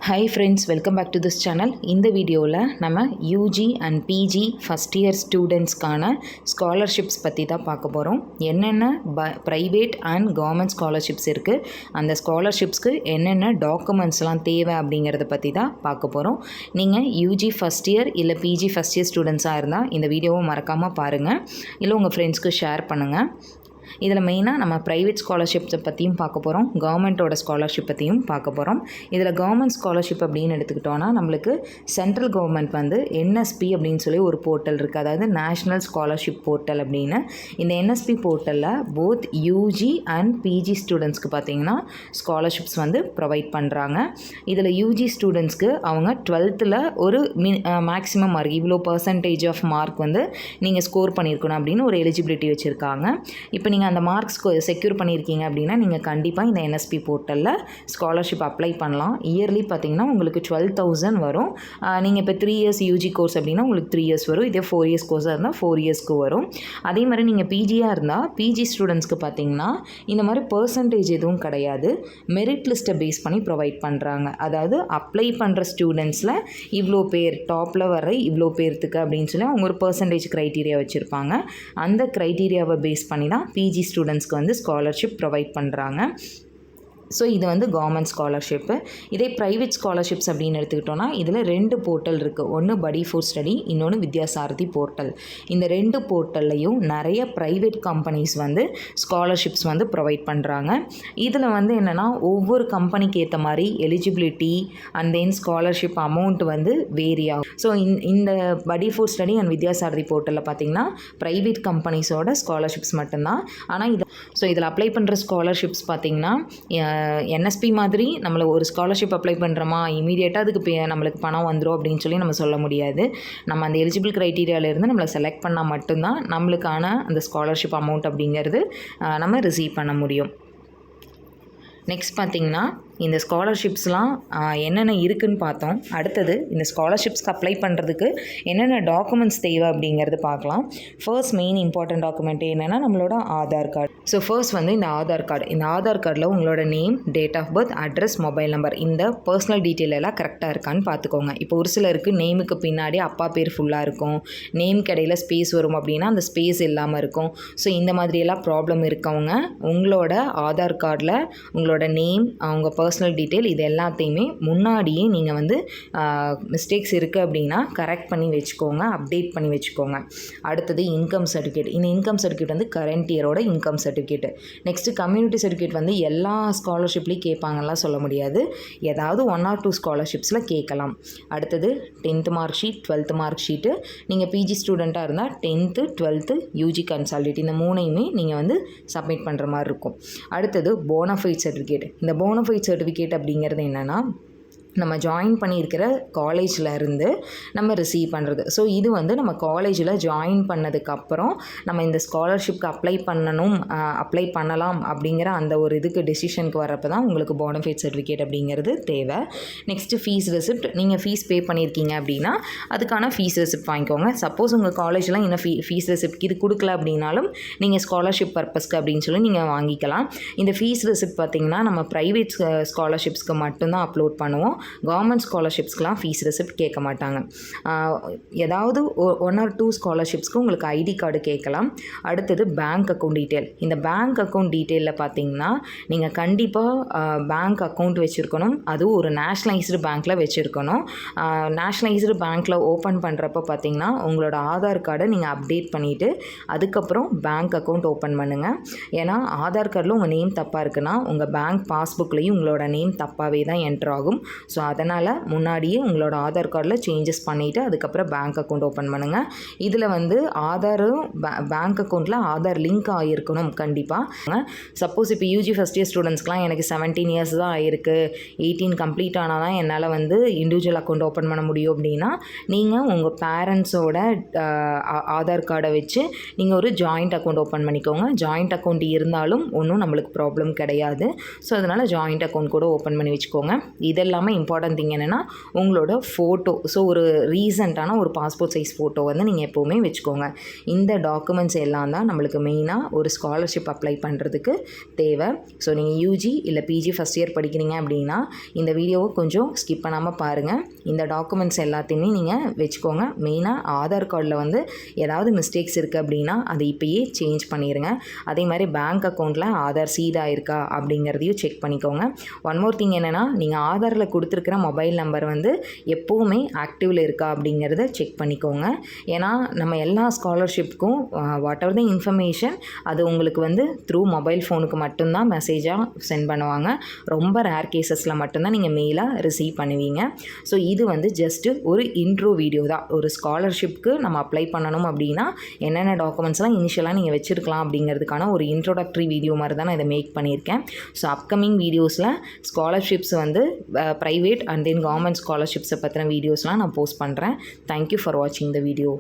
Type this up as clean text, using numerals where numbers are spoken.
Hi friends, welcome back to this channel. இந்த வீடியோவில் நம்ம UG and PG first year ஸ்டூடெண்ட்ஸ்க்கான ஸ்காலர்ஷிப்ஸ் பற்றி தான் பார்க்க போகிறோம். என்னென்ன ப்ரைவேட் அண்ட் கவர்மெண்ட் ஸ்காலர்ஷிப்ஸ் இருக்குது, அந்த ஸ்காலர்ஷிப்ஸ்க்கு என்னென்ன டாக்குமெண்ட்ஸ்லாம் தேவை அப்படிங்கிறத பற்றி தான் பார்க்க போகிறோம். நீங்கள் UG ஃபஸ்ட் இயர் இல்லை PG ஃபஸ்ட் இயர் ஸ்டூடெண்ட்ஸாக இருந்தால் இந்த வீடியோவை மறக்காமல் பாருங்கள், இல்லை உங்கள் ஃப்ரெண்ட்ஸ்க்கு ஷேர் பண்ணுங்கள். இதில் மெயினாக நம்ம ப்ரைவேட் ஸ்காலர்ஷிப்ஸை பற்றியும் பார்க்க போகிறோம், கவர்மெண்ட்டோட ஸ்காலர்ஷிப் பற்றியும் பார்க்க போகிறோம். இதில் கவர்மெண்ட் ஸ்காலர்ஷிப் அப்படின்னு எடுத்துக்கிட்டோன்னா நம்மளுக்கு சென்ட்ரல் கவர்மெண்ட் வந்து NSP அப்படின்னு சொல்லி ஒரு போர்ட்டல் இருக்குது, அதாவது நேஷ்னல் ஸ்காலர்ஷிப் போர்ட்டல் அப்படின்னு. இந்த NSP போர்ட்டலில் போத் UG அண்ட் PG ஸ்டூடெண்ட்ஸ்க்கு பார்த்திங்கன்னா ஸ்காலர்ஷிப்ஸ் வந்து ப்ரொவைட் பண்ணுறாங்க. இதில் UG ஸ்டூடெண்ட்ஸ்க்கு அவங்க 12th ஒரு மேக்ஸிமம் மார்க், இவ்வளோ பர்சன்டேஜ் ஆஃப் மார்க் வந்து நீங்கள் ஸ்கோர் பண்ணியிருக்கணும் அப்படின்னு ஒரு எலிஜிபிலிட்டி வச்சுருக்காங்க. இப்போ நீங்கள் அந்த மார்க்ஸ் செக்யூர் பண்ணியிருக்கீங்க அப்படின்னா நீங்கள் கண்டிப்பாக இந்த NSP போர்ட்டலில் ஸ்காலர்ஷிப் அப்ளை பண்ணலாம். இயர்லி பார்த்திங்கன்னா உங்களுக்கு 12,000 வரும். நீங்கள் இப்போ 3 years UG கோர்ஸ் அப்படின்னா உங்களுக்கு 3 years வரும். இதே 4 years கோர்ஸாக இருந்தால் 4 yearsக்கு வரும். அதே மாதிரி நீங்கள் PGயாக இருந்தால் PG ஸ்டூடெண்ட்ஸ்க்கு பார்த்திங்கன்னா இந்த மாதிரி பர்சன்டேஜ் எதுவும் கிடையாது, மெரிட் லிஸ்ட்டை பேஸ் பண்ணி ப்ரொவைட் பண்ணுறாங்க. அதாவது அப்ளை பண்ணுற ஸ்டூடெண்ட்ஸில் இவ்வளோ பேர் டாப்பில் வர இவ்வளோ பேர்த்துக்கு அப்படின்னு சொல்லி அவங்க ஒரு பர்சன்டேஜ் க்ரைட்டீரியா வச்சுருப்பாங்க. அந்த க்ரைட்டீரியாவை பேஸ் பண்ணி தான் PG ஸ்டூடெண்ட்ஸ்க்கு வந்து ஸ்காலர்ஷிப் ப்ரொவைட் பண்ணுறாங்க. ஸோ இது வந்து கவர்மெண்ட் ஸ்காலர்ஷிப்பு. இதே ப்ரைவேட் ஸ்காலர்ஷிப்ஸ் அப்படின்னு எடுத்துக்கிட்டோன்னா இதில் 2 போர்ட்டல் இருக்குது. ஒன்று படி ஃபோர் ஸ்டடி, இன்னொன்று வித்யாசாரதி போர்ட்டல். இந்த 2 போர்ட்டல்லையும் நிறைய ப்ரைவேட் கம்பெனிஸ் வந்து ஸ்காலர்ஷிப்ஸ் வந்து ப்ரொவைட் பண்ணுறாங்க. இதில் வந்து என்னென்னா ஒவ்வொரு கம்பெனிக்கு ஏற்ற மாதிரி eligibility and then scholarship amount வந்து வேரி ஆகும். ஸோ இந்த படி ஃபோர் ஸ்டடி அண்ட் வித்யாசாரதி போர்ட்டலில் பார்த்திங்கன்னா ப்ரைவேட் கம்பெனிஸோட ஸ்காலர்ஷிப்ஸ் மட்டும்தான். ஆனால் இதில் அப்ளை பண்ணுற ஸ்காலர்ஷிப்ஸ் பார்த்திங்கன்னா NSP மாதிரி நம்மளை ஒரு ஸ்காலர்ஷிப் அப்ளை பண்ணுறோமா இமீடியட்டாக அதுக்கு நம்மளுக்கு பணம் வந்துடும் அப்படின்னு சொல்லி நம்ம சொல்ல முடியாது. நம்ம அந்த எலிஜிபிள் க்ரைட்டீரியாவிலேருந்து நம்மளை செலக்ட் பண்ணால் மட்டும்தான் நம்மளுக்கான அந்த ஸ்காலர்ஷிப் அமௌண்ட் அப்படிங்கிறது நம்ம ரிசீவ் பண்ண முடியும். நெக்ஸ்ட் பார்த்திங்கன்னா இந்த ஸ்காலர்ஷிப்ஸ்லாம் என்னென்ன இருக்குதுன்னு பார்த்தோம். அடுத்தது இந்த ஸ்காலர்ஷிப்ஸ்க்கு அப்ளை பண்ணுறதுக்கு என்னென்ன டாக்குமெண்ட்ஸ் தேவை அப்படிங்கிறது பார்க்கலாம். ஃபர்ஸ்ட் மெயின் இம்பார்ட்டன்ட் டாக்குமெண்ட் என்னென்னா நம்மளோட ஆதார் கார்டு. ஸோ ஃபர்ஸ்ட் வந்து இந்த ஆதார் கார்டு. இந்த ஆதார் கார்டில் உங்களோட name, date of birth, address, mobile number, இந்த பர்சனல் டீட்டெயில் எல்லாம் கரெக்டாக இருக்கான்னு பார்த்துக்கோங்க. இப்போ ஒரு சிலருக்கு நேமுக்கு பின்னாடி அப்பா பேர் ஃபுல்லாக இருக்கும், நேமுக்கு இடையில ஸ்பேஸ் வரும் அப்படின்னா அந்த ஸ்பேஸ் இல்லாமல் இருக்கும். ஸோ இந்த மாதிரியெல்லாம் ப்ராப்ளம் இருக்கவங்க உங்களோட ஆதார் கார்டில் உங்களோட நேம், அவங்க பர்சனல் டீட்டெயில் இது எல்லாத்தையுமே முன்னாடியே நீங்கள் வந்து மிஸ்டேக்ஸ் இருக்குது அப்படின்னா கரெக்ட் பண்ணி வச்சுக்கோங்க, அப்டேட் பண்ணி வச்சுக்கோங்க. அடுத்தது இன்கம் சர்டிஃபிகேட். இந்த இன்கம் சர்டிஃபிகேட் வந்து கரண்ட் இயரோட income certificate. Next community certificate வந்து எல்லா ஸ்காலர்ஷிப்லேயும் கேட்பாங்கலாம் சொல்ல முடியாது, ஏதாவது 1 or 2 ஸ்காலர்ஷிப்ஸில் கேட்கலாம். அடுத்தது 10th mark sheet, 12th mark sheet. நீங்கள் PG ஸ்டூடெண்ட்டாக இருந்தால் 10th, 12th, UG கன்சாலிடேட் இந்த 3ஐயுமே நீங்கள் வந்து சப்மிட் பண்ணுற மாதிரி இருக்கும். அடுத்தது போனஃபைட் சர்டிஃபிகேட். இந்த போனஃபைட் சர்டிஃபிகேட் அப்படிங்கிறது என்னென்னா நம்ம ஜாயின் பண்ணியிருக்கிற காலேஜில் இருந்து நம்ம ரிசீவ் பண்ணுறது. ஸோ இது வந்து நம்ம காலேஜில் ஜாயின் பண்ணதுக்கப்புறம் நம்ம இந்த ஸ்காலர்ஷிப்க்கு அப்ளை பண்ணலாம் அப்படிங்கிற அந்த ஒரு இதுக்கு டெசிஷனுக்கு வரப்போ தான் உங்களுக்கு போனஃபைட் சர்டிஃபிகேட் அப்படிங்கிறது தேவை. Next fees receipt. நீங்கள் ஃபீஸ் பே பண்ணியிருக்கீங்க அப்படின்னா அதுக்கான ஃபீஸ் ரெசிப்ட் வாங்கிக்கோங்க. சப்போஸ் உங்கள் காலேஜில் இன்னும் ஃபீஸ் ரெசிப்ட் இது கொடுக்கல அப்படின்னாலும் நீங்கள் ஸ்காலர்ஷிப் பர்பஸ்க்கு அப்படின்னு சொல்லி நீங்கள் வாங்கிக்கலாம். இந்த ஃபீஸ் ரெசிப்ட் பார்த்திங்கன்னா நம்ம ப்ரைவேட் ஸ்காலர்ஷிப்ஸ்க்கு மட்டும்தான் அப்லோட் பண்ணுவோம். கவர்மெண்ட் ஸ்காலர்ஷிப்ஸ்க்கெலாம் ஃபீஸ் ரெசிப்ட் கேட்க மாட்டாங்க. ஏதாவது 1 or 2 ஸ்காலர்ஷிப்ஸ்க்கு உங்களுக்கு ஐடி கார்டு கேட்கலாம். அடுத்தது பேங்க் அக்கௌண்ட் டீட்டெயில். இந்த பேங்க் அக்கௌண்ட் டீட்டெயிலில் பார்த்தீங்கன்னா நீங்கள் கண்டிப்பாக பேங்க் அக்கௌண்ட் வச்சுருக்கணும், அதுவும் ஒரு நேஷ்னலைஸ்டு பேங்க்கில் வச்சுருக்கணும். நேஷ்னலைஸ்டு பேங்க்கில் ஓப்பன் பண்ணுறப்ப பார்த்தீங்கன்னா உங்களோட ஆதார் கார்டை நீங்கள் அப்டேட் பண்ணிவிட்டு அதுக்கப்புறம் பேங்க் அக்கௌண்ட் ஓப்பன் பண்ணுங்கள். ஏன்னா ஆதார் கார்டில் உங்கள் நேம் தப்பாக இருக்குன்னா உங்கள் பேங்க் பாஸ்புக்லேயும் உங்களோட நேம் தப்பாகவே தான் என்ட்ரு ஆகும். ஸோ அதனால் முன்னாடியே உங்களோட ஆதார் கார்டில் சேஞ்சஸ் பண்ணிவிட்டு அதுக்கப்புறம் பேங்க் அக்கௌண்ட் ஓப்பன் பண்ணுங்கள். இதில் வந்து ஆதாரும் பேங்க் அக்கௌண்ட்டில் ஆதார் லிங்க் ஆகியிருக்கணும் கண்டிப்பாக. சப்போஸ் இப்போ UG ஃபஸ்ட் இயர் ஸ்டூடெண்ட்ஸ்க்குலாம் எனக்கு 17 years தான் ஆகிருக்கு, 18 கம்ப்ளீட் ஆனால் தான் என்னால் வந்து இண்டிவிஜுவல் அக்கௌண்ட் ஓப்பன் பண்ண முடியும் அப்படின்னா நீங்கள் உங்கள் பேரண்ட்ஸோட ஆதார் கார்டை வச்சு நீங்கள் ஒரு ஜாயிண்ட் அக்கௌண்ட் ஓப்பன் பண்ணிக்கோங்க. ஜாயிண்ட் அக்கௌண்ட் இருந்தாலும் ஒன்றும் நம்மளுக்கு ப்ராப்ளம் கிடையாது. ஸோ அதனால் ஜாயிண்ட் அக்கௌண்ட் கூட ஓப்பன் பண்ணி வச்சுக்கோங்க. இதெல்லாமே இம்பார்ட்டன்ட் திங் என்னென்னா உங்களோட ஃபோட்டோ. ஸோ ஒரு ரீசெண்டான ஒரு பாஸ்போர்ட் சைஸ் ஃபோட்டோ வந்து நீங்கள் எப்போவுமே வச்சுக்கோங்க. இந்த டாக்குமெண்ட்ஸ் எல்லாம் தான் நம்மளுக்கு மெயினாக ஒரு ஸ்காலர்ஷிப் அப்ளை பண்ணுறதுக்கு தேவை. ஸோ நீங்கள் யூஜி இல்லை பிஜி ஃபஸ்ட் இயர் படிக்கிறீங்க அப்படின்னா இந்த வீடியோவை கொஞ்சம் ஸ்கிப் பண்ணாமல் பாருங்கள். இந்த டாக்குமெண்ட்ஸ் எல்லாத்தையுமே நீங்கள் வச்சுக்கோங்க. மெயினாக ஆதார் கார்டில் வந்து ஏதாவது மிஸ்டேக்ஸ் இருக்குது அப்படின்னா அதை இப்போயே சேஞ்ச் பண்ணிடுங்க. அதே மாதிரி பேங்க் அக்கௌண்ட்டில் ஆதார் சீடாக இருக்கா அப்படிங்கிறதையும் செக் பண்ணிக்கோங்க. ஒன் மோர் திங் என்னென்னா நீங்கள் ஆதாரில் கொடுத்துருக்கிற மொபைல் நம்பர் வந்து எப்போவுமே ஆக்டிவில் இருக்கா அப்படிங்கிறத செக் பண்ணிக்கோங்க. ஏன்னா நம்ம எல்லா ஸ்காலர்ஷிப்புக்கும் வாட் எவர் த இன்ஃபர்மேஷன் அது உங்களுக்கு வந்து த்ரூ மொபைல் ஃபோனுக்கு மட்டும்தான் மெசேஜாக சென்ட் பண்ணுவாங்க. ரொம்ப ரேர் கேசஸில் மட்டும்தான் நீங்கள் மெயிலாக ரிசீவ் பண்ணுவீங்க. ஸோ இது வந்து ஜஸ்ட்டு ஒரு இன்ட்ரோ வீடியோ தான். ஒரு ஸ்காலர்ஷிப்க்கு நம்ம அப்ளை பண்ணணும் அப்படின்னா என்னென்ன டாக்குமெண்ட்ஸ்லாம் இனிஷியலாக நீங்கள் வச்சுருக்கலாம் அப்படிங்கிறதுக்கான ஒரு இன்ட்ரோடக்டரி வீடியோ மாதிரி தான் நான் இதை மேக் பண்ணியிருக்கேன். ஸோ அப்கமிங் வீடியோஸில் ஸ்காலர்ஷிப்ஸ் வந்து ப்ரைவேட் அண்ட் தென் கவர்மெண்ட் ஸ்காலர்ஷிப்ஸை பற்றின வீடியோஸ்லாம் நான் போஸ்ட் பண்ணுறேன். தேங்க்யூ ஃபார் வாட்சிங் த வீடியோ.